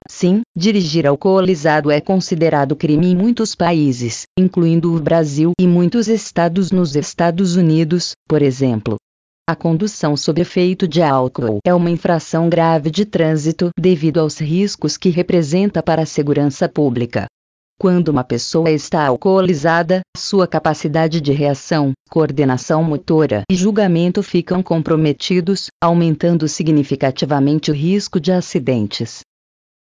Sim, dirigir alcoolizado é considerado crime em muitos países, incluindo o Brasil e muitos estados nos Estados Unidos, por exemplo. A condução sob efeito de álcool é uma infração grave de trânsito devido aos riscos que representa para a segurança pública. Quando uma pessoa está alcoolizada, sua capacidade de reação, coordenação motora e julgamento ficam comprometidos, aumentando significativamente o risco de acidentes.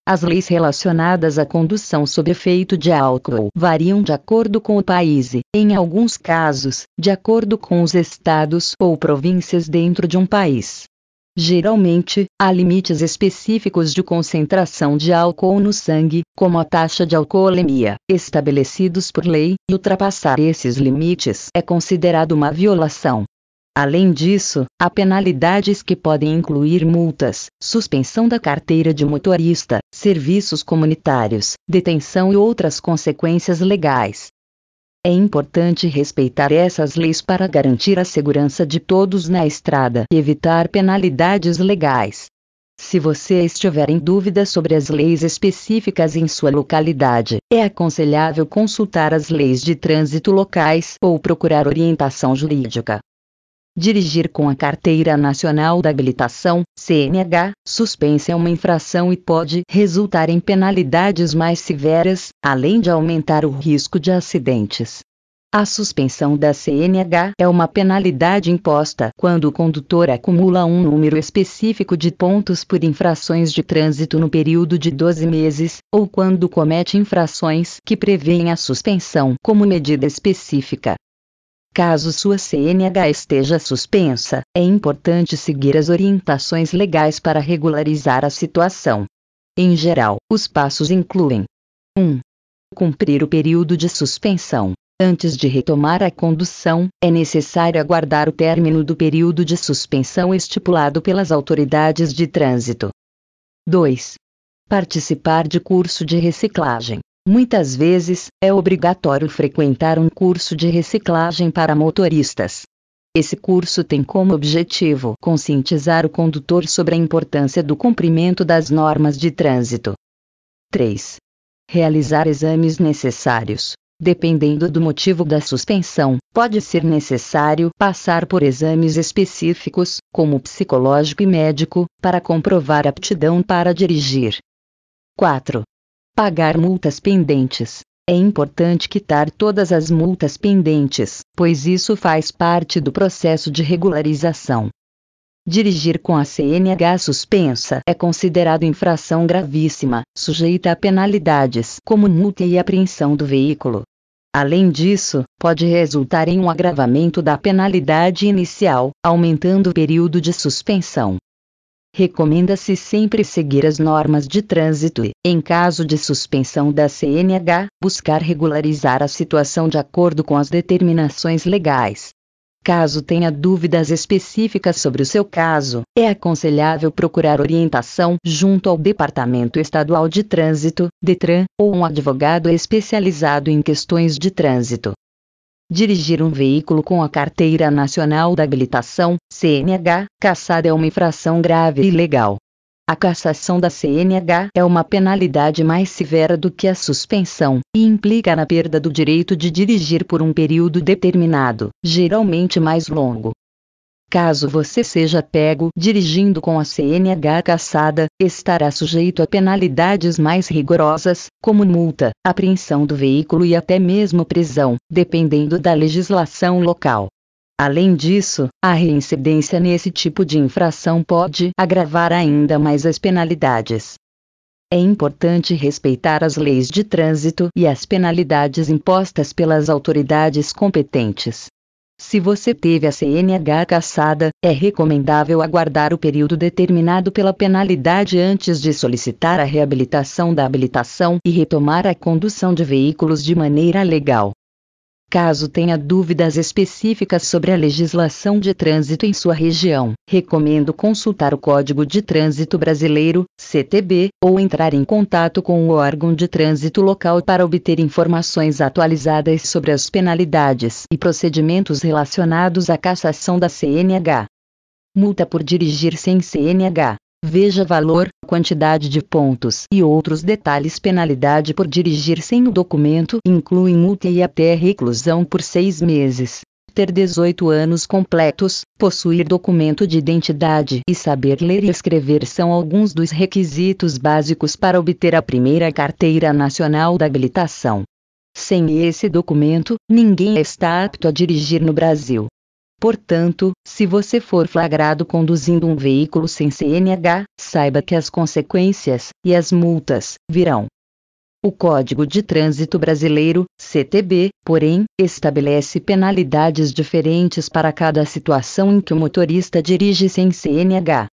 As leis relacionadas à condução sob efeito de álcool variam de acordo com o país e, em alguns casos, de acordo com os estados ou províncias dentro de um país. Geralmente, há limites específicos de concentração de álcool no sangue, como a taxa de alcoolemia, estabelecidos por lei, e ultrapassar esses limites é considerado uma violação. Além disso, há penalidades que podem incluir multas, suspensão da carteira de motorista, serviços comunitários, detenção e outras consequências legais. É importante respeitar essas leis para garantir a segurança de todos na estrada e evitar penalidades legais. Se você estiver em dúvida sobre as leis específicas em sua localidade, é aconselhável consultar as leis de trânsito locais ou procurar orientação jurídica. Dirigir com a Carteira Nacional da Habilitação, CNH, suspensa é uma infração e pode resultar em penalidades mais severas, além de aumentar o risco de acidentes. A suspensão da CNH é uma penalidade imposta quando o condutor acumula um número específico de pontos por infrações de trânsito no período de 12 meses, ou quando comete infrações que prevêem a suspensão como medida específica. Caso sua CNH esteja suspensa, é importante seguir as orientações legais para regularizar a situação. Em geral, os passos incluem: 1. Cumprir o período de suspensão. Antes de retomar a condução, é necessário aguardar o término do período de suspensão estipulado pelas autoridades de trânsito. 2. Participar de curso de reciclagem. Muitas vezes, é obrigatório frequentar um curso de reciclagem para motoristas. Esse curso tem como objetivo conscientizar o condutor sobre a importância do cumprimento das normas de trânsito. 3. Realizar exames necessários. Dependendo do motivo da suspensão, pode ser necessário passar por exames específicos, como psicológico e médico, para comprovar aptidão para dirigir. 4. Pagar multas pendentes. É importante quitar todas as multas pendentes, pois isso faz parte do processo de regularização. Dirigir com a CNH suspensa é considerado infração gravíssima, sujeita a penalidades como multa e apreensão do veículo. Além disso, pode resultar em um agravamento da penalidade inicial, aumentando o período de suspensão. Recomenda-se sempre seguir as normas de trânsito e, em caso de suspensão da CNH, buscar regularizar a situação de acordo com as determinações legais. Caso tenha dúvidas específicas sobre o seu caso, é aconselhável procurar orientação junto ao Departamento Estadual de Trânsito, DETRAN, ou um advogado especializado em questões de trânsito. Dirigir um veículo com a Carteira Nacional da Habilitação, CNH, cassada é uma infração grave e ilegal. A cassação da CNH é uma penalidade mais severa do que a suspensão, e implica na perda do direito de dirigir por um período determinado, geralmente mais longo. Caso você seja pego dirigindo com a CNH cassada, estará sujeito a penalidades mais rigorosas, como multa, apreensão do veículo e até mesmo prisão, dependendo da legislação local. Além disso, a reincidência nesse tipo de infração pode agravar ainda mais as penalidades. É importante respeitar as leis de trânsito e as penalidades impostas pelas autoridades competentes. Se você teve a CNH cassada, é recomendável aguardar o período determinado pela penalidade antes de solicitar a reabilitação da habilitação e retomar a condução de veículos de maneira legal. Caso tenha dúvidas específicas sobre a legislação de trânsito em sua região, recomendo consultar o Código de Trânsito Brasileiro, CTB, ou entrar em contato com o órgão de trânsito local para obter informações atualizadas sobre as penalidades e procedimentos relacionados à cassação da CNH. Multa por dirigir sem CNH. Veja valor, quantidade de pontos e outros detalhes. Penalidade por dirigir sem o documento inclui multa e até reclusão por 6 meses. Ter 18 anos completos, possuir documento de identidade e saber ler e escrever são alguns dos requisitos básicos para obter a primeira Carteira Nacional da Habilitação. Sem esse documento, ninguém está apto a dirigir no Brasil. Portanto, se você for flagrado conduzindo um veículo sem CNH, saiba que as consequências e as multas virão. O Código de Trânsito Brasileiro, CTB, porém, estabelece penalidades diferentes para cada situação em que o motorista dirige sem CNH.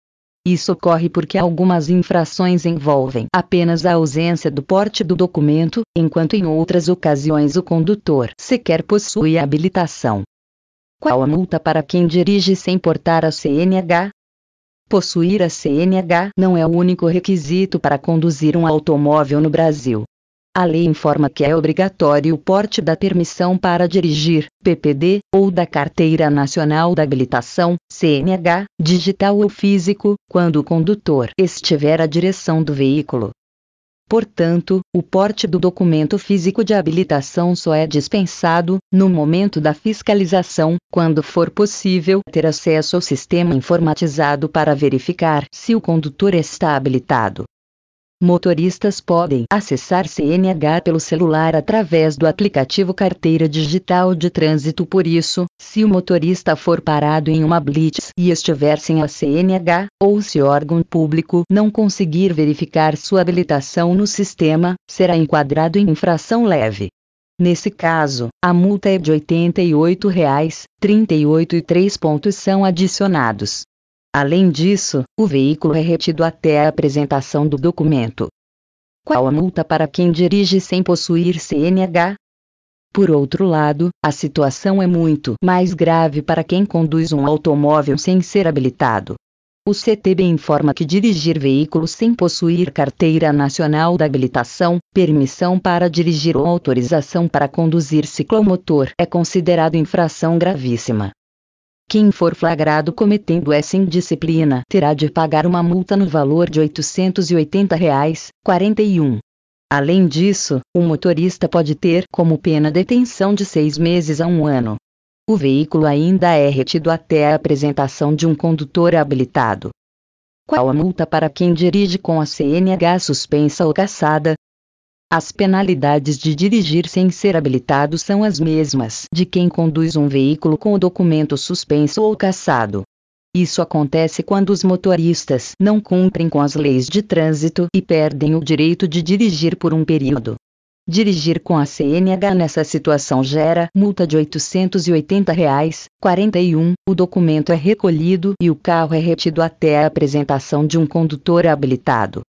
Isso ocorre porque algumas infrações envolvem apenas a ausência do porte do documento, enquanto em outras ocasiões o condutor sequer possui a habilitação. Qual a multa para quem dirige sem portar a CNH? Possuir a CNH não é o único requisito para conduzir um automóvel no Brasil. A lei informa que é obrigatório o porte da Permissão para Dirigir, PPD, ou da Carteira Nacional da Habilitação, CNH, digital ou físico, quando o condutor estiver à direção do veículo. Portanto, o porte do documento físico de habilitação só é dispensado, no momento da fiscalização, quando for possível ter acesso ao sistema informatizado para verificar se o condutor está habilitado. Motoristas podem acessar CNH pelo celular através do aplicativo Carteira Digital de Trânsito. Por isso, se o motorista for parado em uma blitz e estiver sem a CNH, ou se o órgão público não conseguir verificar sua habilitação no sistema, será enquadrado em infração leve. Nesse caso, a multa é de R$ 88,38 e 3 pontos são adicionados. Além disso, o veículo é retido até a apresentação do documento. Qual a multa para quem dirige sem possuir CNH? Por outro lado, a situação é muito mais grave para quem conduz um automóvel sem ser habilitado. O CTB informa que dirigir veículo sem possuir Carteira Nacional da Habilitação, permissão para dirigir ou autorização para conduzir ciclomotor é considerado infração gravíssima. Quem for flagrado cometendo essa indisciplina terá de pagar uma multa no valor de R$ 880,41. Além disso, o motorista pode ter como pena detenção de 6 meses a 1 ano. O veículo ainda é retido até a apresentação de um condutor habilitado. Qual a multa para quem dirige com a CNH suspensa ou cassada? As penalidades de dirigir sem ser habilitado são as mesmas de quem conduz um veículo com o documento suspenso ou cassado. Isso acontece quando os motoristas não cumprem com as leis de trânsito e perdem o direito de dirigir por um período. Dirigir com a CNH nessa situação gera multa de R$ 880,41, o documento é recolhido e o carro é retido até a apresentação de um condutor habilitado.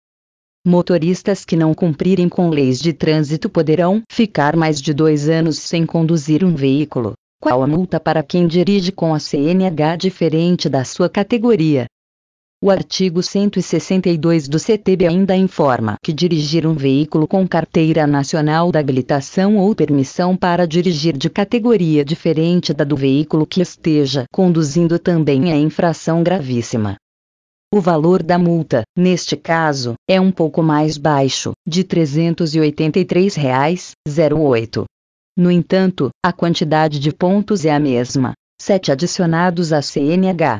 Motoristas que não cumprirem com leis de trânsito poderão ficar mais de 2 anos sem conduzir um veículo. Qual a multa para quem dirige com a CNH diferente da sua categoria? O artigo 162 do CTB ainda informa que dirigir um veículo com Carteira Nacional da Habilitação ou permissão para dirigir de categoria diferente da do veículo que esteja conduzindo também é infração gravíssima. O valor da multa, neste caso, é um pouco mais baixo, de R$ 383,08. No entanto, a quantidade de pontos é a mesma, 7 adicionados à CNH.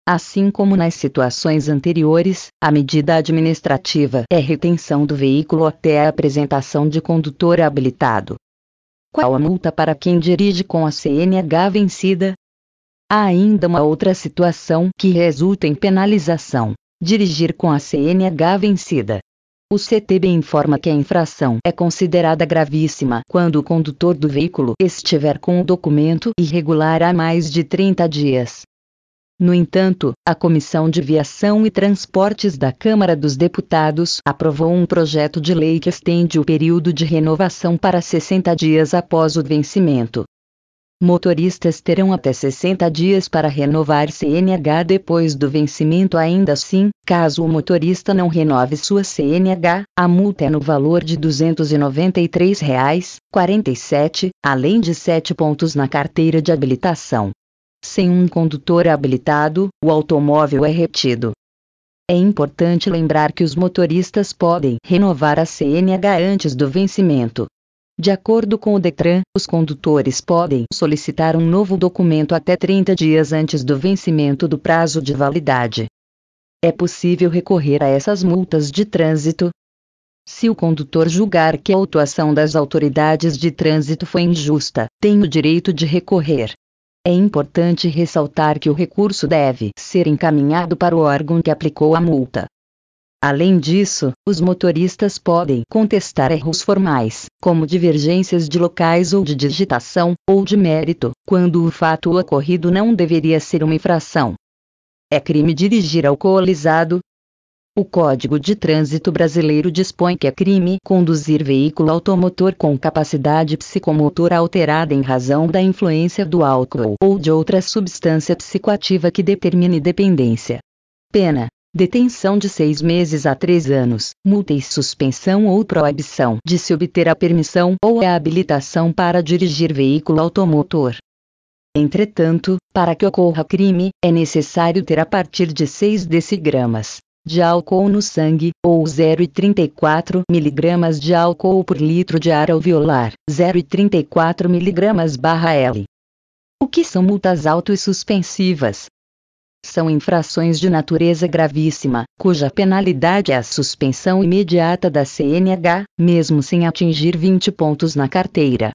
Assim como nas situações anteriores, a medida administrativa é retenção do veículo até a apresentação de condutor habilitado. Qual a multa para quem dirige com a CNH vencida? Há ainda uma outra situação que resulta em penalização: dirigir com a CNH vencida. O CTB informa que a infração é considerada gravíssima quando o condutor do veículo estiver com o documento irregular há mais de 30 dias. No entanto, a Comissão de Viação e Transportes da Câmara dos Deputados aprovou um projeto de lei que estende o período de renovação para 60 dias após o vencimento. Motoristas terão até 60 dias para renovar CNH depois do vencimento. Ainda assim, caso o motorista não renove sua CNH, a multa é no valor de R$ 293,47, além de 7 pontos na carteira de habilitação. Sem um condutor habilitado, o automóvel é retido. É importante lembrar que os motoristas podem renovar a CNH antes do vencimento. De acordo com o Detran, os condutores podem solicitar um novo documento até 30 dias antes do vencimento do prazo de validade. É possível recorrer a essas multas de trânsito? Se o condutor julgar que a autuação das autoridades de trânsito foi injusta, tem o direito de recorrer. É importante ressaltar que o recurso deve ser encaminhado para o órgão que aplicou a multa. Além disso, os motoristas podem contestar erros formais, como divergências de locais ou de digitação, ou de mérito, quando o fato ocorrido não deveria ser uma infração. É crime dirigir alcoolizado? O Código de Trânsito Brasileiro dispõe que é crime conduzir veículo automotor com capacidade psicomotora alterada em razão da influência do álcool ou de outra substância psicoativa que determine dependência. Pena: detenção de 6 meses a 3 anos, multa e suspensão ou proibição de se obter a permissão ou a habilitação para dirigir veículo automotor. Entretanto, para que ocorra crime, é necessário ter a partir de 6 decgramas de álcool no sangue, ou 0,34 mg de álcool por litro de ar alveolar, 0,34 mg/L. O que são multas auto e suspensivas? São infrações de natureza gravíssima, cuja penalidade é a suspensão imediata da CNH, mesmo sem atingir 20 pontos na carteira.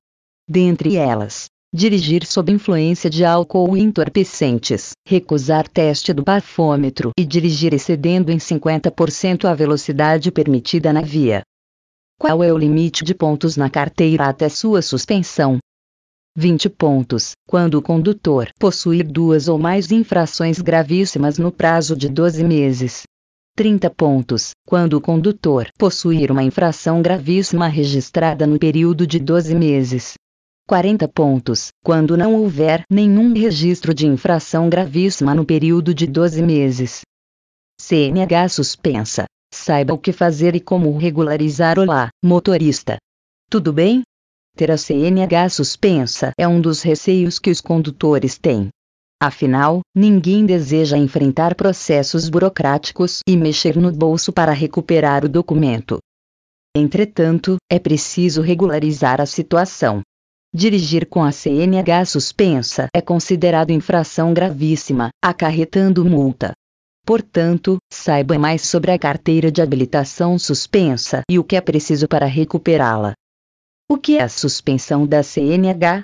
Dentre elas, dirigir sob influência de álcool e entorpecentes, recusar teste do bafômetro e dirigir excedendo em 50% a velocidade permitida na via. Qual é o limite de pontos na carteira até sua suspensão? 20 pontos, quando o condutor possuir 2 ou mais infrações gravíssimas no prazo de 12 meses. 30 pontos, quando o condutor possuir uma infração gravíssima registrada no período de 12 meses. 40 pontos, quando não houver nenhum registro de infração gravíssima no período de 12 meses. CNH suspensa. Saiba o que fazer e como regularizar. Olá, motorista. Tudo bem? Ter a CNH suspensa é um dos receios que os condutores têm. Afinal, ninguém deseja enfrentar processos burocráticos e mexer no bolso para recuperar o documento. Entretanto, é preciso regularizar a situação. Dirigir com a CNH suspensa é considerado infração gravíssima, acarretando multa. Portanto, saiba mais sobre a carteira de habilitação suspensa e o que é preciso para recuperá-la. O que é a suspensão da CNH?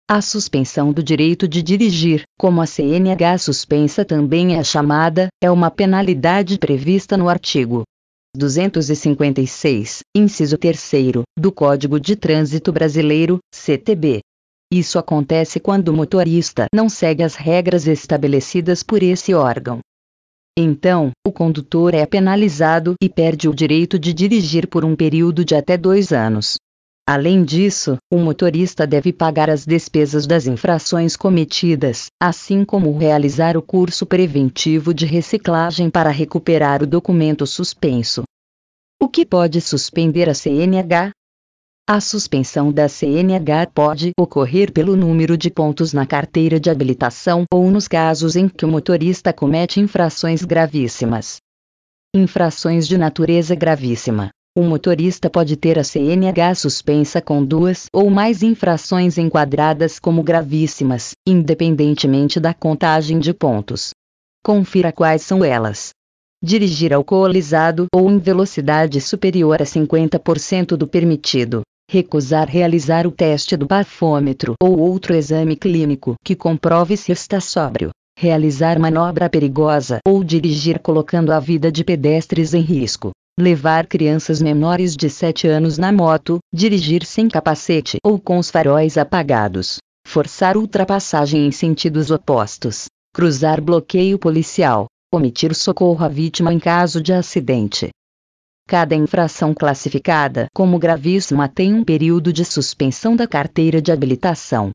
A suspensão do direito de dirigir, como a CNH suspensa também é chamada, é uma penalidade prevista no artigo 256, inciso 3º, do Código de Trânsito Brasileiro, CTB. Isso acontece quando o motorista não segue as regras estabelecidas por esse órgão. Então, o condutor é penalizado e perde o direito de dirigir por um período de até 2 anos. Além disso, o motorista deve pagar as despesas das infrações cometidas, assim como realizar o curso preventivo de reciclagem para recuperar o documento suspenso. O que pode suspender a CNH? A suspensão da CNH pode ocorrer pelo número de pontos na carteira de habilitação ou nos casos em que o motorista comete infrações gravíssimas. Infrações de natureza gravíssima. O motorista pode ter a CNH suspensa com 2 ou mais infrações enquadradas como gravíssimas, independentemente da contagem de pontos. Confira quais são elas. Dirigir alcoolizado ou em velocidade superior a 50% do permitido. Recusar realizar o teste do bafômetro ou outro exame clínico que comprove se está sóbrio. Realizar manobra perigosa ou dirigir colocando a vida de pedestres em risco. Levar crianças menores de 7 anos na moto, dirigir sem capacete ou com os faróis apagados, forçar ultrapassagem em sentidos opostos, cruzar bloqueio policial, omitir socorro à vítima em caso de acidente. Cada infração classificada como gravíssima tem um período de suspensão da carteira de habilitação.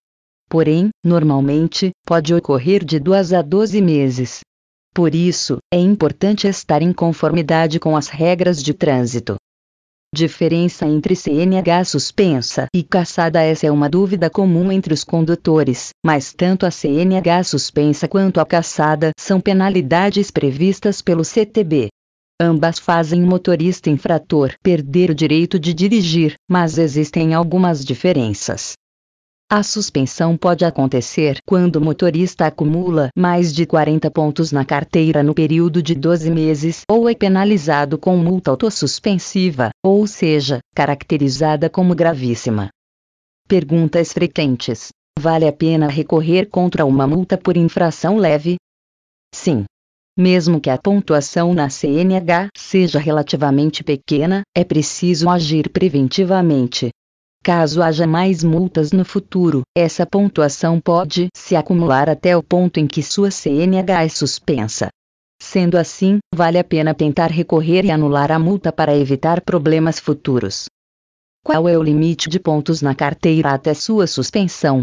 Porém, normalmente, pode ocorrer de 2 a 12 meses. Por isso, é importante estar em conformidade com as regras de trânsito. Diferença entre CNH suspensa e cassada. Essa é uma dúvida comum entre os condutores, mas tanto a CNH suspensa quanto a cassada são penalidades previstas pelo CTB. Ambas fazem o motorista infrator perder o direito de dirigir, mas existem algumas diferenças. A suspensão pode acontecer quando o motorista acumula mais de 40 pontos na carteira no período de 12 meses ou é penalizado com multa autossuspensiva, ou seja, caracterizada como gravíssima. Perguntas frequentes: vale a pena recorrer contra uma multa por infração leve? Sim. Mesmo que a pontuação na CNH seja relativamente pequena, é preciso agir preventivamente. Caso haja mais multas no futuro, essa pontuação pode se acumular até o ponto em que sua CNH é suspensa. Sendo assim, vale a pena tentar recorrer e anular a multa para evitar problemas futuros. Qual é o limite de pontos na carteira até sua suspensão?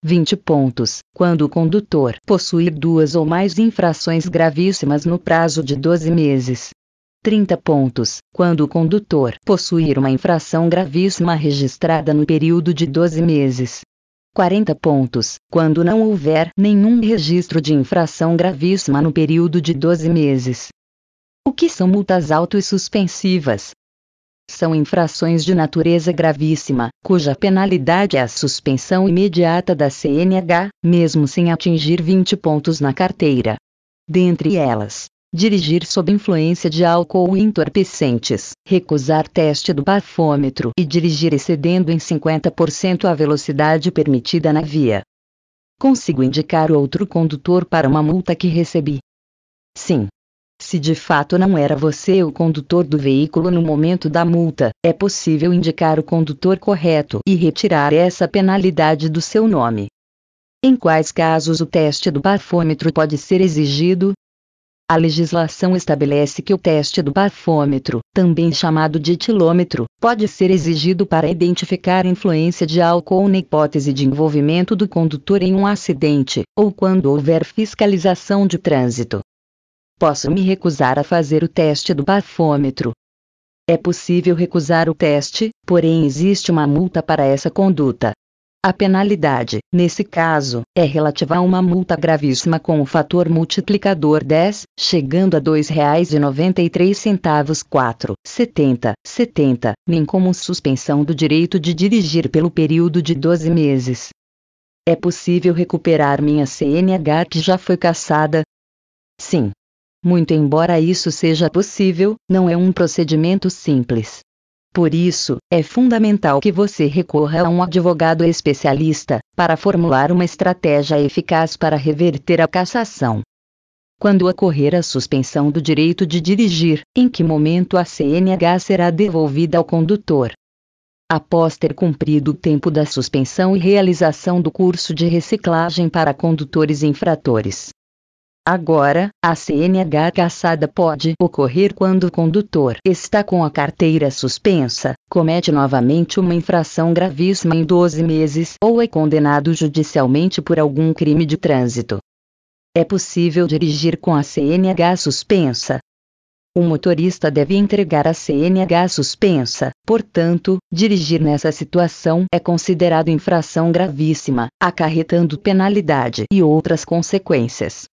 20 pontos, quando o condutor possuir 2 ou mais infrações gravíssimas no prazo de 12 meses. 30 pontos, quando o condutor possuir uma infração gravíssima registrada no período de 12 meses. 40 pontos, quando não houver nenhum registro de infração gravíssima no período de 12 meses. O que são multas autossuspensivas? São infrações de natureza gravíssima, cuja penalidade é a suspensão imediata da CNH, mesmo sem atingir 20 pontos na carteira. Dentre elas, dirigir sob influência de álcool ou entorpecentes, recusar teste do bafômetro e dirigir excedendo em 50% a velocidade permitida na via. Consigo indicar outro condutor para uma multa que recebi? Sim. Se de fato não era você o condutor do veículo no momento da multa, é possível indicar o condutor correto e retirar essa penalidade do seu nome. Em quais casos o teste do bafômetro pode ser exigido? A legislação estabelece que o teste do bafômetro, também chamado de etilômetro, pode ser exigido para identificar influência de álcool na hipótese de envolvimento do condutor em um acidente, ou quando houver fiscalização de trânsito. Posso me recusar a fazer o teste do bafômetro? É possível recusar o teste, porém existe uma multa para essa conduta. A penalidade, nesse caso, é relativa a uma multa gravíssima com o fator multiplicador 10, chegando a R$ 2,93 4,70, nem como suspensão do direito de dirigir pelo período de 12 meses. É possível recuperar minha CNH que já foi cassada? Sim. Muito embora isso seja possível, não é um procedimento simples. Por isso, é fundamental que você recorra a um advogado especialista, para formular uma estratégia eficaz para reverter a cassação. Quando ocorrer a suspensão do direito de dirigir, em que momento a CNH será devolvida ao condutor? Após ter cumprido o tempo da suspensão e realização do curso de reciclagem para condutores infratores. Agora, a CNH cassada pode ocorrer quando o condutor está com a carteira suspensa, comete novamente uma infração gravíssima em 12 meses ou é condenado judicialmente por algum crime de trânsito. É possível dirigir com a CNH suspensa. O motorista deve entregar a CNH suspensa, portanto, dirigir nessa situação é considerado infração gravíssima, acarretando penalidade e outras consequências.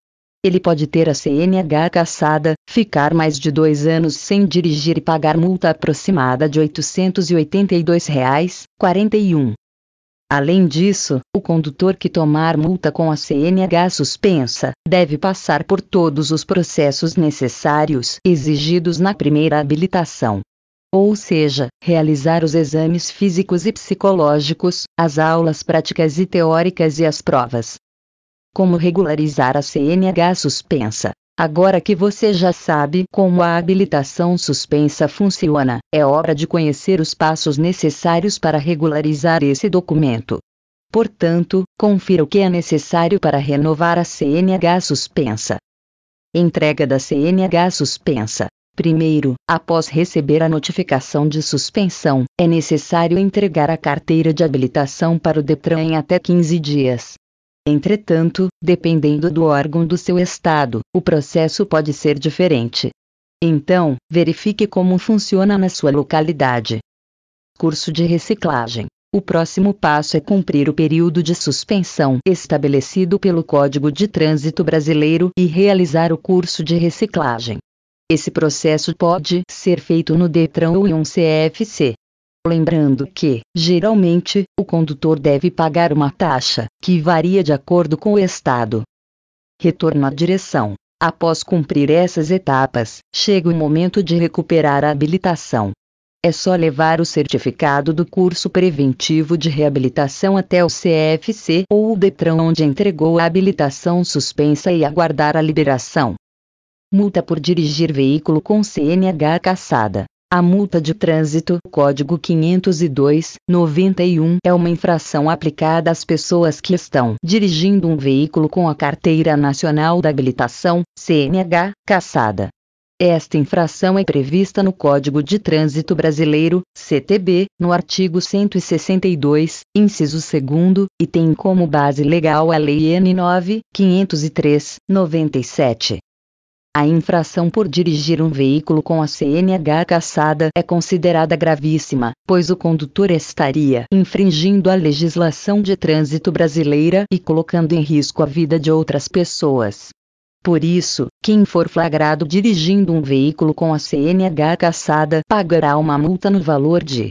Ele pode ter a CNH cassada, ficar mais de 2 anos sem dirigir e pagar multa aproximada de R$ 882,41. Além disso, o condutor que tomar multa com a CNH suspensa, deve passar por todos os processos necessários exigidos na primeira habilitação. Ou seja, realizar os exames físicos e psicológicos, as aulas práticas e teóricas e as provas. Como regularizar a CNH suspensa? Agora que você já sabe como a habilitação suspensa funciona, é hora de conhecer os passos necessários para regularizar esse documento. Portanto, confira o que é necessário para renovar a CNH suspensa. Entrega da CNH suspensa. Primeiro, após receber a notificação de suspensão, é necessário entregar a carteira de habilitação para o Detran em até 15 dias. Entretanto, dependendo do órgão do seu estado, o processo pode ser diferente. Então, verifique como funciona na sua localidade. Curso de reciclagem. O próximo passo é cumprir o período de suspensão estabelecido pelo Código de Trânsito Brasileiro e realizar o curso de reciclagem. Esse processo pode ser feito no Detran ou em um CFC. Lembrando que, geralmente, o condutor deve pagar uma taxa, que varia de acordo com o estado. Retorno à direção. Após cumprir essas etapas, chega o momento de recuperar a habilitação. É só levar o certificado do curso preventivo de reabilitação até o CFC ou o Detran onde entregou a habilitação suspensa e aguardar a liberação. Multa por dirigir veículo com CNH cassada. A multa de trânsito, Código 502/91, é uma infração aplicada às pessoas que estão dirigindo um veículo com a Carteira Nacional da Habilitação, CNH, cassada. Esta infração é prevista no Código de Trânsito Brasileiro, CTB, no artigo 162, inciso 2º, e tem como base legal a Lei N. 9.503/97. A infração por dirigir um veículo com a CNH cassada é considerada gravíssima, pois o condutor estaria infringindo a legislação de trânsito brasileira e colocando em risco a vida de outras pessoas. Por isso, quem for flagrado dirigindo um veículo com a CNH cassada pagará uma multa no valor de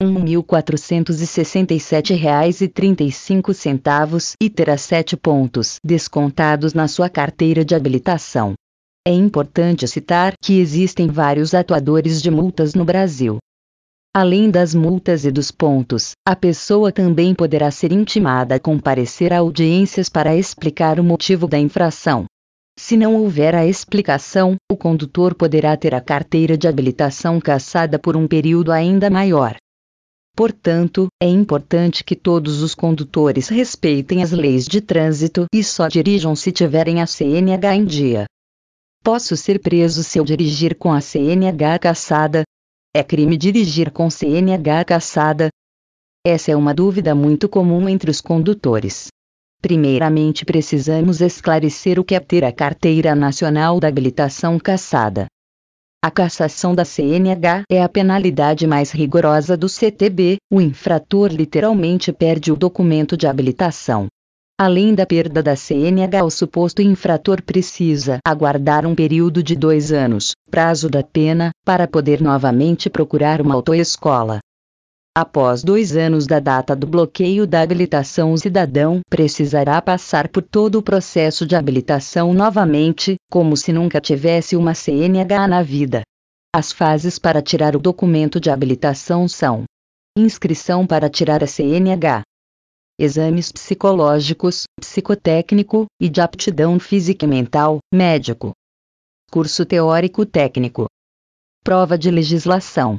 R$ 1.467,35 e terá 7 pontos descontados na sua carteira de habilitação. É importante citar que existem vários atuadores de multas no Brasil. Além das multas e dos pontos, a pessoa também poderá ser intimada a comparecer a audiências para explicar o motivo da infração. Se não houver a explicação, o condutor poderá ter a carteira de habilitação cassada por um período ainda maior. Portanto, é importante que todos os condutores respeitem as leis de trânsito e só dirijam se tiverem a CNH em dia. Posso ser preso se eu dirigir com a CNH cassada? É crime dirigir com CNH cassada? Essa é uma dúvida muito comum entre os condutores. Primeiramente precisamos esclarecer o que é ter a Carteira Nacional da Habilitação cassada. A cassação da CNH é a penalidade mais rigorosa do CTB, o infrator literalmente perde o documento de habilitação. Além da perda da CNH, o suposto infrator precisa aguardar um período de 2 anos, prazo da pena, para poder novamente procurar uma autoescola. Após 2 anos da data do bloqueio da habilitação, o cidadão precisará passar por todo o processo de habilitação novamente, como se nunca tivesse uma CNH na vida. As fases para tirar o documento de habilitação são: inscrição para tirar a CNH, exames psicológicos, psicotécnico, e de aptidão física e mental, médico, curso teórico técnico, prova de legislação,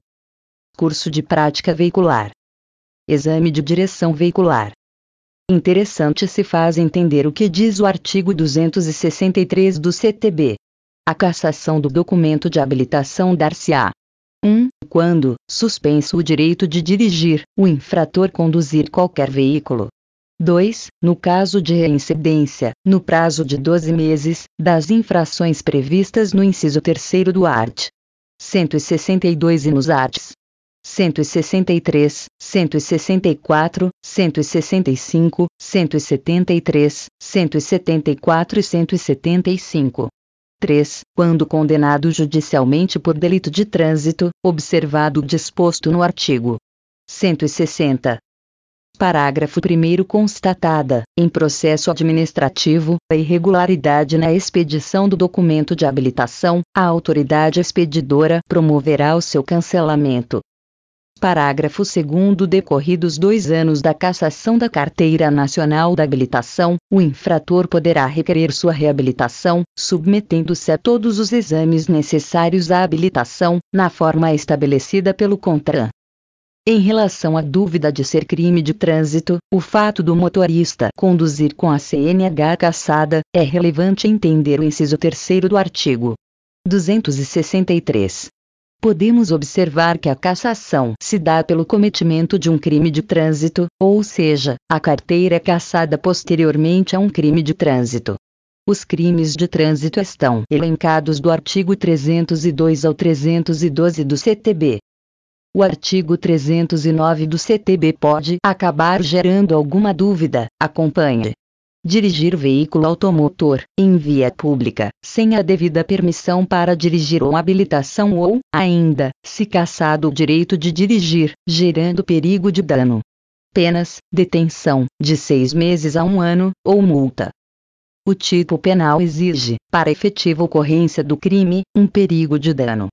curso de prática veicular, exame de direção veicular. Interessante se faz entender o que diz o artigo 263 do CTB. A cassação do documento de habilitação dar-se-á: 1. Quando, suspenso o direito de dirigir, o infrator conduzir qualquer veículo. 2. No caso de reincidência, no prazo de 12 meses, das infrações previstas no inciso 3º do art. 162 e nos arts. 163, 164, 165, 173, 174 e 175. 3. Quando condenado judicialmente por delito de trânsito, observado o disposto no artigo 160. Parágrafo 1º. Constatada, em processo administrativo, a irregularidade na expedição do documento de habilitação, a autoridade expedidora promoverá o seu cancelamento. Parágrafo 2º. Decorridos 2 anos da cassação da Carteira Nacional da Habilitação, o infrator poderá requerer sua reabilitação, submetendo-se a todos os exames necessários à habilitação, na forma estabelecida pelo CONTRAN. Em relação à dúvida de ser crime de trânsito, o fato do motorista conduzir com a CNH cassada, é relevante entender o inciso 3º do artigo 263. Podemos observar que a cassação se dá pelo cometimento de um crime de trânsito, ou seja, a carteira é cassada posteriormente a um crime de trânsito. Os crimes de trânsito estão elencados do artigo 302 ao 312 do CTB. O artigo 309 do CTB pode acabar gerando alguma dúvida. Acompanhe. Dirigir veículo automotor em via pública, sem a devida permissão para dirigir ou habilitação ou, ainda, se cassado o direito de dirigir, gerando perigo de dano. Penas: detenção, de 6 meses a 1 ano, ou multa. O tipo penal exige, para efetiva ocorrência do crime, um perigo de dano.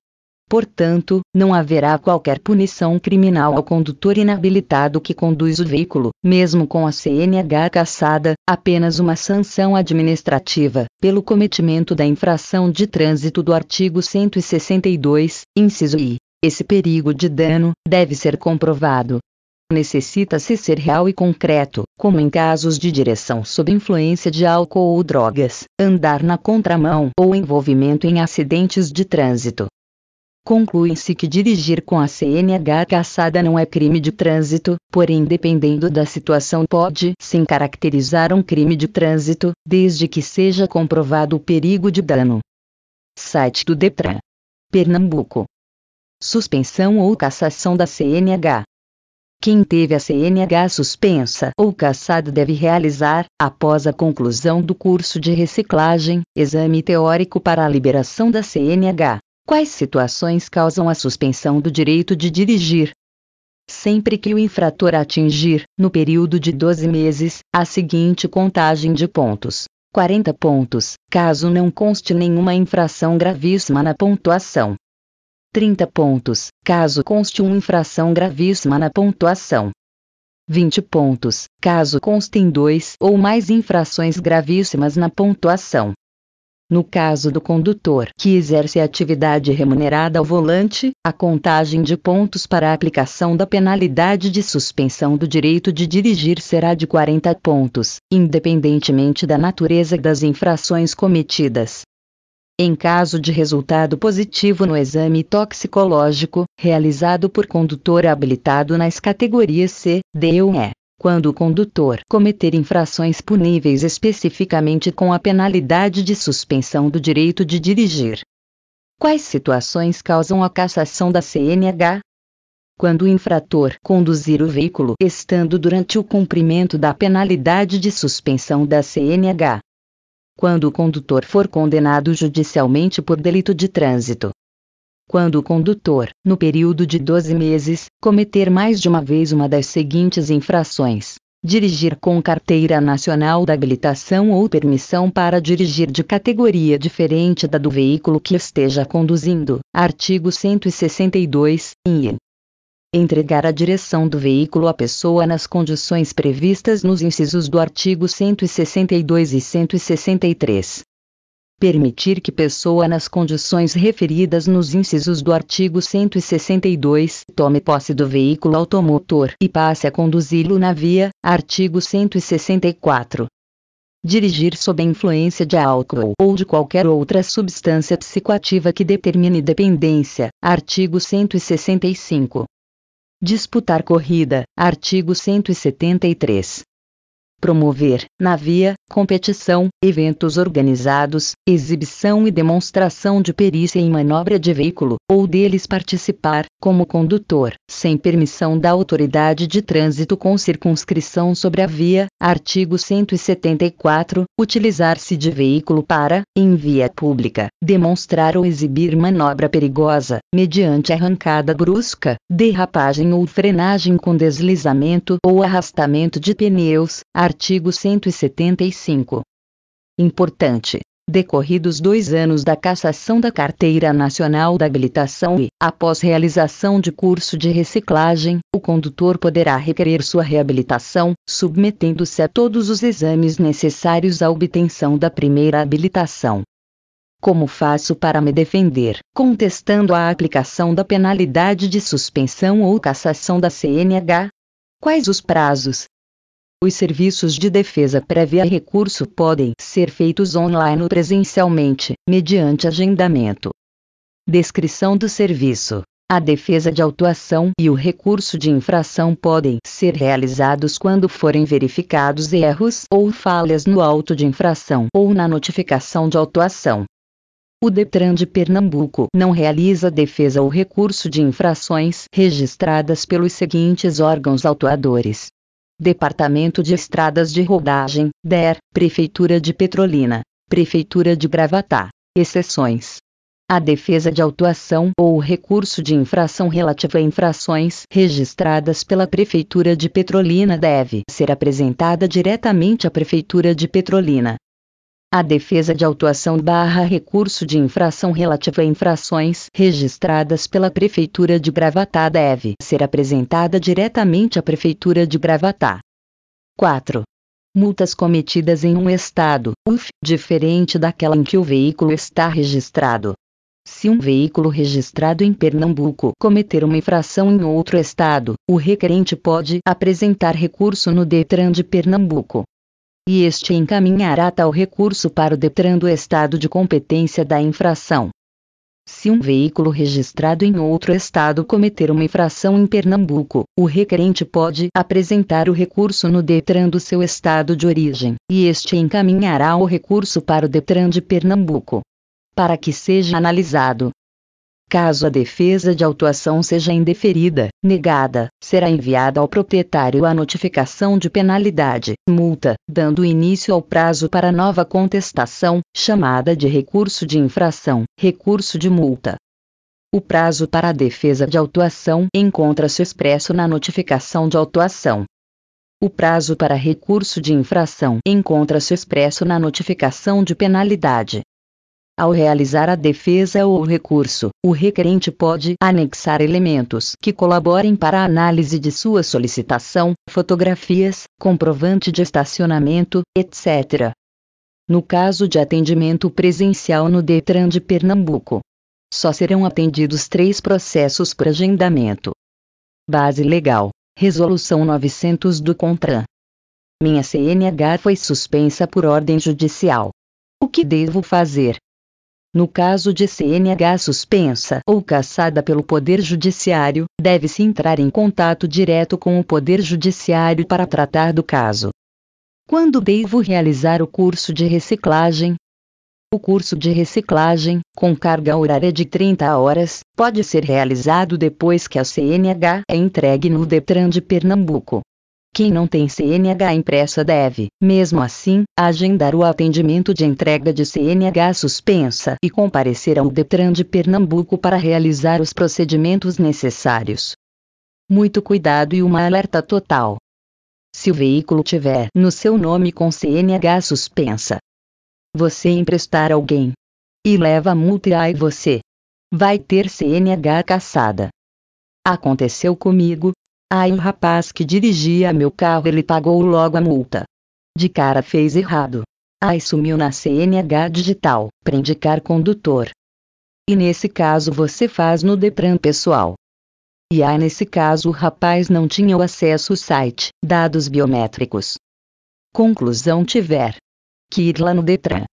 Portanto, não haverá qualquer punição criminal ao condutor inabilitado que conduz o veículo, mesmo com a CNH cassada, apenas uma sanção administrativa, pelo cometimento da infração de trânsito do artigo 162, inciso I. Esse perigo de dano deve ser comprovado. Necessita-se ser real e concreto, como em casos de direção sob influência de álcool ou drogas, andar na contramão ou envolvimento em acidentes de trânsito. Conclui-se que dirigir com a CNH cassada não é crime de trânsito, porém, dependendo da situação, pode sim caracterizar um crime de trânsito, desde que seja comprovado o perigo de dano. Site do Detran. Pernambuco. Suspensão ou cassação da CNH. Quem teve a CNH suspensa ou cassada deve realizar, após a conclusão do curso de reciclagem, exame teórico para a liberação da CNH. Quais situações causam a suspensão do direito de dirigir? Sempre que o infrator atingir, no período de 12 meses, a seguinte contagem de pontos: 40 pontos, caso não conste nenhuma infração gravíssima na pontuação. 30 pontos, caso conste uma infração gravíssima na pontuação. 20 pontos, caso constem 2 ou mais infrações gravíssimas na pontuação. No caso do condutor que exerce atividade remunerada ao volante, a contagem de pontos para a aplicação da penalidade de suspensão do direito de dirigir será de 40 pontos, independentemente da natureza das infrações cometidas. Em caso de resultado positivo no exame toxicológico, realizado por condutor habilitado nas categorias C, D ou E, quando o condutor cometer infrações puníveis especificamente com a penalidade de suspensão do direito de dirigir. Quais situações causam a cassação da CNH? Quando o infrator conduzir o veículo estando durante o cumprimento da penalidade de suspensão da CNH. Quando o condutor for condenado judicialmente por delito de trânsito. Quando o condutor, no período de 12 meses, cometer mais de uma vez uma das seguintes infrações: dirigir com carteira nacional da habilitação ou permissão para dirigir de categoria diferente da do veículo que esteja conduzindo, artigo 162, in. Entregar a direção do veículo à pessoa nas condições previstas nos incisos do artigo 162 e 163. Permitir que pessoa nas condições referidas nos incisos do artigo 162 tome posse do veículo automotor e passe a conduzi-lo na via, artigo 164. Dirigir sob a influência de álcool ou de qualquer outra substância psicoativa que determine dependência, artigo 165. Disputar corrida, artigo 173. Promover, na via, competição, eventos organizados, exibição e demonstração de perícia em manobra de veículo, ou deles participar, como condutor, sem permissão da autoridade de trânsito com circunscrição sobre a via, artigo 174, utilizar-se de veículo para, em via pública, demonstrar ou exibir manobra perigosa, mediante arrancada brusca, derrapagem ou frenagem com deslizamento ou arrastamento de pneus, artigo 175. Importante. Decorridos 2 anos da cassação da Carteira Nacional da Habilitação e, após realização de curso de reciclagem, o condutor poderá requerer sua reabilitação, submetendo-se a todos os exames necessários à obtenção da primeira habilitação. Como faço para me defender, contestando a aplicação da penalidade de suspensão ou cassação da CNH? Quais os prazos? Os serviços de defesa prévia a recurso podem ser feitos online ou presencialmente, mediante agendamento. Descrição do serviço. A defesa de autuação e o recurso de infração podem ser realizados quando forem verificados erros ou falhas no auto de infração ou na notificação de autuação. O Detran de Pernambuco não realiza defesa ou recurso de infrações registradas pelos seguintes órgãos autuadores: Departamento de Estradas de Rodagem, DER, Prefeitura de Petrolina, Prefeitura de Gravatá. Exceções: a defesa de autuação ou recurso de infração relativa a infrações registradas pela Prefeitura de Petrolina deve ser apresentada diretamente à Prefeitura de Petrolina. A defesa de autuação / recurso de infração relativa a infrações registradas pela Prefeitura de Gravatá deve ser apresentada diretamente à Prefeitura de Gravatá. 4. Multas cometidas em um estado, diferente daquela em que o veículo está registrado. Se um veículo registrado em Pernambuco cometer uma infração em outro estado, o requerente pode apresentar recurso no Detran de Pernambuco. E este encaminhará tal recurso para o Detran do estado de competência da infração. Se um veículo registrado em outro estado cometer uma infração em Pernambuco, o requerente pode apresentar o recurso no Detran do seu estado de origem, e este encaminhará o recurso para o Detran de Pernambuco, para que seja analisado. Caso a defesa de autuação seja indeferida, negada, será enviada ao proprietário a notificação de penalidade, multa, dando início ao prazo para nova contestação, chamada de recurso de infração, recurso de multa. O prazo para a defesa de autuação encontra-se expresso na notificação de autuação. O prazo para recurso de infração encontra-se expresso na notificação de penalidade. Ao realizar a defesa ou o recurso, o requerente pode anexar elementos que colaborem para a análise de sua solicitação, fotografias, comprovante de estacionamento, etc. No caso de atendimento presencial no Detran de Pernambuco, só serão atendidos 3 processos por agendamento. Base legal: Resolução 900 do CONTRAN. Minha CNH foi suspensa por ordem judicial. O que devo fazer? No caso de CNH suspensa ou cassada pelo Poder Judiciário, deve-se entrar em contato direto com o Poder Judiciário para tratar do caso. Quando devo realizar o curso de reciclagem? O curso de reciclagem, com carga horária de 30 horas, pode ser realizado depois que a CNH é entregue no Detran de Pernambuco. Quem não tem CNH impressa deve, mesmo assim, agendar o atendimento de entrega de CNH suspensa e comparecer ao Detran de Pernambuco para realizar os procedimentos necessários. Muito cuidado e uma alerta total. Se o veículo tiver no seu nome com CNH suspensa, você emprestar a alguém e leva a multa e aí você vai ter CNH cassada. Aconteceu comigo. Aí o rapaz que dirigia meu carro ele pagou logo a multa. De cara fez errado. Aí sumiu na CNH digital, para indicar condutor. E nesse caso você faz no Detran pessoal. E aí nesse caso o rapaz não tinha o acesso ao site, dados biométricos. Conclusão: tiver que ir lá no Detran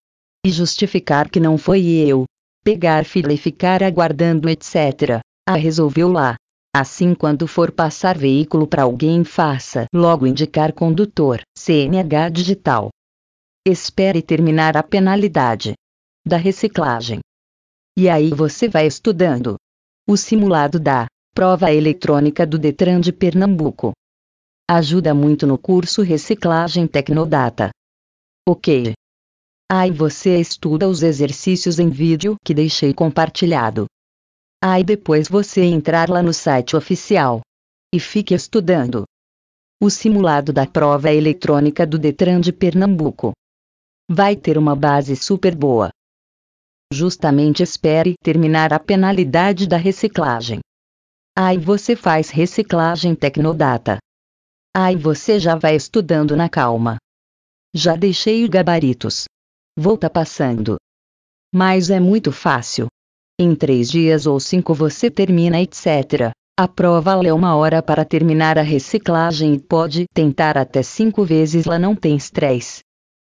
e justificar que não foi eu, pegar fila e ficar aguardando etc. Resolveu lá. Assim, quando for passar veículo para alguém, faça logo indicar condutor, CNH digital. Espere terminar a penalidade da reciclagem. E aí você vai estudando o simulado da prova eletrônica do Detran de Pernambuco. Ajuda muito no curso Reciclagem Tecnodata. Ok. Aí você estuda os exercícios em vídeo que deixei compartilhado. Aí depois você entrar lá no site oficial e fique estudando o simulado da prova eletrônica do Detran de Pernambuco. Vai ter uma base super boa. Justamente espere terminar a penalidade da reciclagem. Aí você faz reciclagem Tecnodata. Aí você já vai estudando na calma. Já deixei os gabaritos. Vou tá passando. Mas é muito fácil. Em 3 dias ou 5 você termina etc. A prova leva 1 hora para terminar a reciclagem e pode tentar até 5 vezes lá, não tem estresse.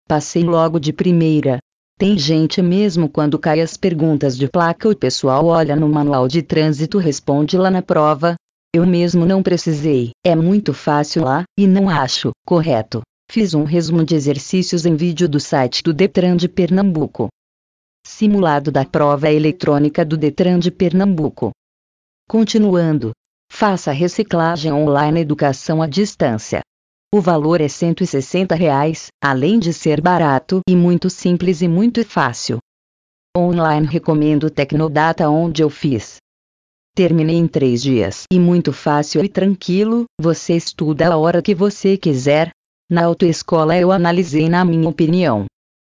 Passei logo de primeira. Tem gente mesmo quando cai as perguntas de placa o pessoal olha no manual de trânsito responde lá na prova. Eu mesmo não precisei, é muito fácil lá, e não acho correto. Fiz um resumo de exercícios em vídeo do site do Detran de Pernambuco. Simulado da prova eletrônica do Detran de Pernambuco. Continuando. Faça reciclagem online educação à distância. O valor é R$ 160, além de ser barato e muito simples e muito fácil. Online recomendo Tecnodata onde eu fiz. Terminei em 3 dias e muito fácil e tranquilo, você estuda a hora que você quiser. Na autoescola eu analisei na minha opinião.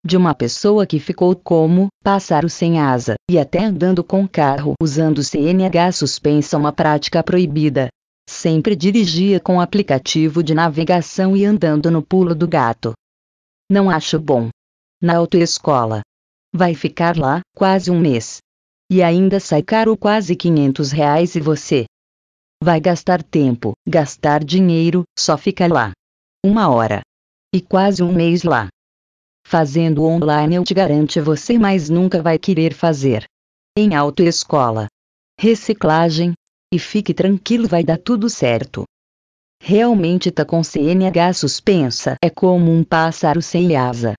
De uma pessoa que ficou como pássaro sem asa, e até andando com carro usando CNH suspensa uma prática proibida. Sempre dirigia com aplicativo de navegação e andando no pulo do gato. Não acho bom. Na autoescola. Vai ficar lá, quase um mês. E ainda sai caro quase R$ 500 e você vai gastar tempo, gastar dinheiro, só fica lá. 1 hora. E quase um mês lá. Fazendo online eu te garanto você mais nunca vai querer fazer. Em autoescola. Reciclagem. E fique tranquilo vai dar tudo certo. Realmente tá com CNH suspensa é como um pássaro sem asa.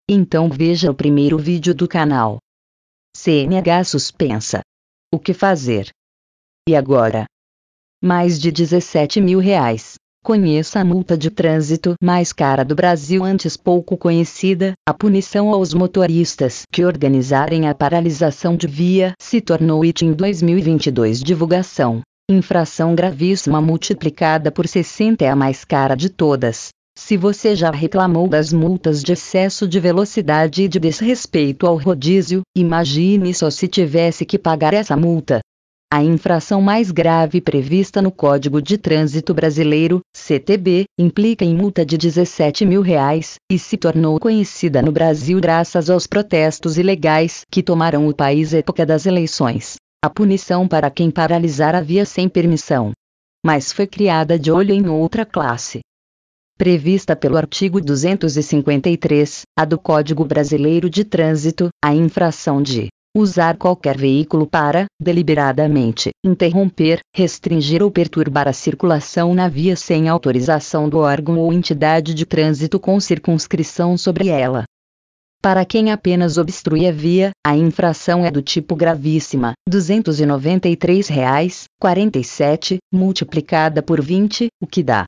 Então veja o primeiro vídeo do canal. CNH suspensa. O que fazer? E agora? Mais de R$ 17.000. Conheça a multa de trânsito mais cara do Brasil antes pouco conhecida, a punição aos motoristas que organizarem a paralisação de via se tornou item 2022 divulgação. Infração gravíssima multiplicada por 60 é a mais cara de todas. Se você já reclamou das multas de excesso de velocidade e de desrespeito ao rodízio, imagine só se tivesse que pagar essa multa. A infração mais grave prevista no Código de Trânsito Brasileiro, CTB, implica em multa de R$ 17.000 e se tornou conhecida no Brasil graças aos protestos ilegais que tomaram o país à época das eleições. A punição para quem paralisar a via sem permissão. Mas foi criada de olho em outra classe. Prevista pelo artigo 253, a do Código Brasileiro de Trânsito, a infração de usar qualquer veículo para, deliberadamente, interromper, restringir ou perturbar a circulação na via sem autorização do órgão ou entidade de trânsito com circunscrição sobre ela. Para quem apenas obstrui a via, a infração é do tipo gravíssima, R$ 293,47, multiplicada por 20, o que dá R$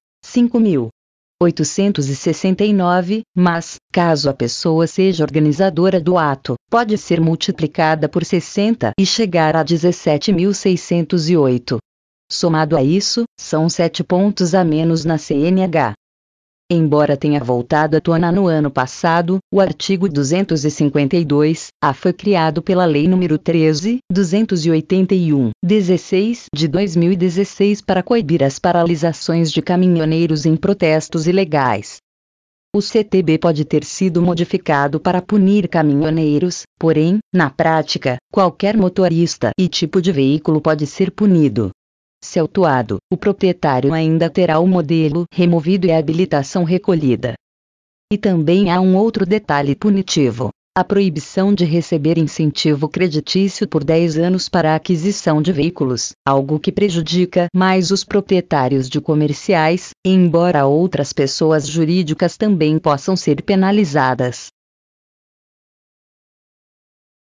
5.869, mas, caso a pessoa seja organizadora do ato, pode ser multiplicada por 60 e chegar a 17.608. Somado a isso, são 7 pontos a menos na CNH. Embora tenha voltado à tona no ano passado, o artigo 252-A foi criado pela Lei nº 13.281-16 de 2016 para coibir as paralisações de caminhoneiros em protestos ilegais. O CTB pode ter sido modificado para punir caminhoneiros, porém, na prática, qualquer motorista e tipo de veículo pode ser punido. Se autuado, o proprietário ainda terá o modelo removido e a habilitação recolhida. E também há um outro detalhe punitivo: a proibição de receber incentivo creditício por 10 anos para a aquisição de veículos, algo que prejudica mais os proprietários de comerciais, embora outras pessoas jurídicas também possam ser penalizadas.